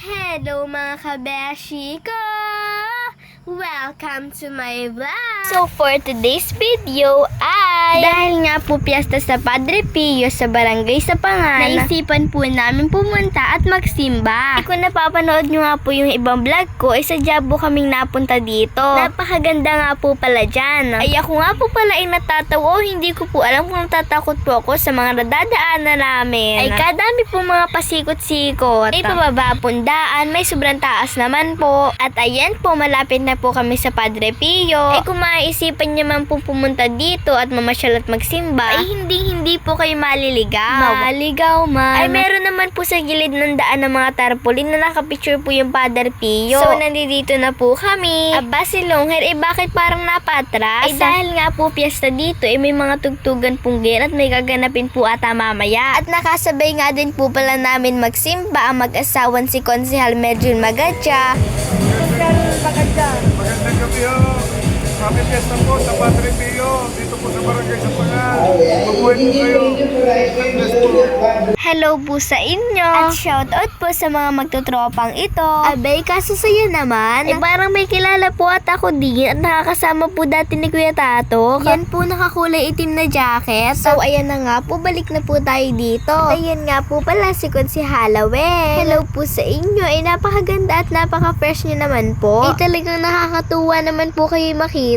Hello mga kabeshi ko! Welcome to my vlog! So for today's video ay dahil nga po piyesta sa Padre Pio sa barangay sa Pangan, naisipan po namin pumunta at magsimba. Kung napapanood nyo nga po yung ibang vlog ko, ay sadya po kaming napunta dito. Napakaganda nga po pala dyan. Ay ako nga po pala ay natatawa, hindi ko po alam kung natatakot po ako sa mga nadadaanan namin. Ay kadami po mga pasikot-sikot. May pababa pundaan, may sobrang taas naman po. At ayan po, malapit na po kami sa Padre Pio. Ay kung maisipan nyo man po pumunta dito at mamasyal at magsimba, ay hindi po kayo maliligaw. Maligaw man. Ay meron naman po sa gilid ng daan ng mga tarpaulin na nakapicture po yung Padre Pio. So nandito na po kami. Aba si Longhair, bakit parang napatras? Ay dahil nga po piyesta dito, may mga tugtugan pong gin at may gaganapin po ata mamaya. At nakasabay nga din po pala namin magsimba ang mag-asawan si Konsehal Medjun Magadja. Magandang gabi ho. Happy Fiesta po sa Padre Pio. Dito po sa barangay sa Pangan. Mabuhay po kayo. God bless po. Hello po sa inyo. At shoutout po sa mga magtutropang ito. Abay, kaso sa'yo naman, parang may kilala po at ako din at nakakasama po dati ni Kuya Tato. Yan po nakakulay itim na jacket. So, ayan na nga po, balik na po tayo dito. Ayan nga po pala si Halawel. Hello po sa inyo. Ay napakaganda at napaka-fresh nyo naman po. Ay talagang nakakatuwa naman po kayo makita.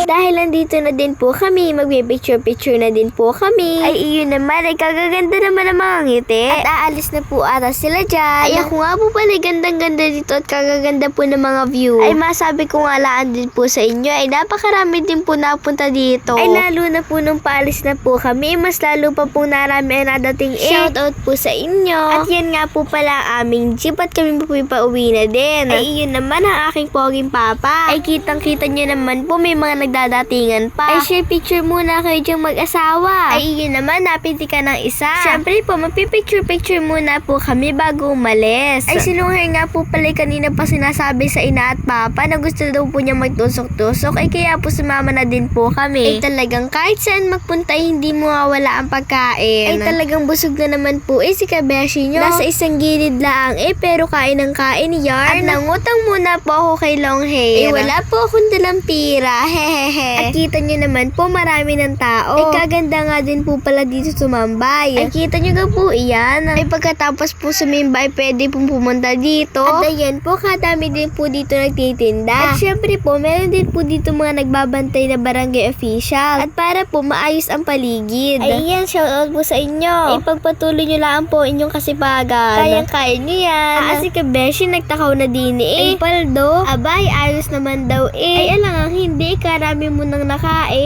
Dahil nandito na din po kami, magbe-picture-picture na din po kami. Ay iyon naman, ay kagaganda naman ang mga ngiti. At aalis na po ata sila dyan. Ay ako nga po pala, gandang-ganda dito at kagaganda po ng mga view. Ay masabi ko nga laan din po sa inyo, ay napakarami din po napunta dito. Ay lalo na po nung paalis na po kami, mas lalo pa po narami ang nadating shoutout po sa inyo. At yan nga po pala ang aming jeep at kami po pauwi na din. Ay iyon naman ang aking poging papa. Ay kitang-kita nyo naman po, may mga nagdadatingan pa. Ay share picture muna kayo dyang mag-asawa. Ay iyon naman, napiti ka ng isa. Siyempre po, magpipicture-picture muna po kami bago umalis. Ay si Longhair nga po pala kanina pa sinasabi sa ina at papa na gusto daw po niya magtusok-tusok. Ay kaya po sumama na din po kami. Ay talagang kahit saan magpunta hindi mo wala ang pagkain. Ay talagang busog na naman po si kabeshi nyo. Nasa isang gilid lang pero kain ng kain yarn. At nangutang muna po ako kay Longhair. Ay wala po akong dalang pira. Hehehe. At kita nyo naman po marami ng tao. Ay kaganda nga din po pala dito tumambay. Ay kita nyo nga po iyan. Ay pagkatapos po sumimba ay pwede pong pumunta dito. At ayan po, kadami din po dito nagtitinda. At syempre po, meron din po dito mga nagbabantay na barangay official. At para po maayos ang paligid. Ay yan, shoutout po sa inyo. Ay pagpatuloy nyo lang po inyong kasipagan. Kayang-kaya nyo yan. Si kabeshi nagtakaw na din Ay paldo, abay ayos naman daw Ay alang hindi, karami mo nang nakain.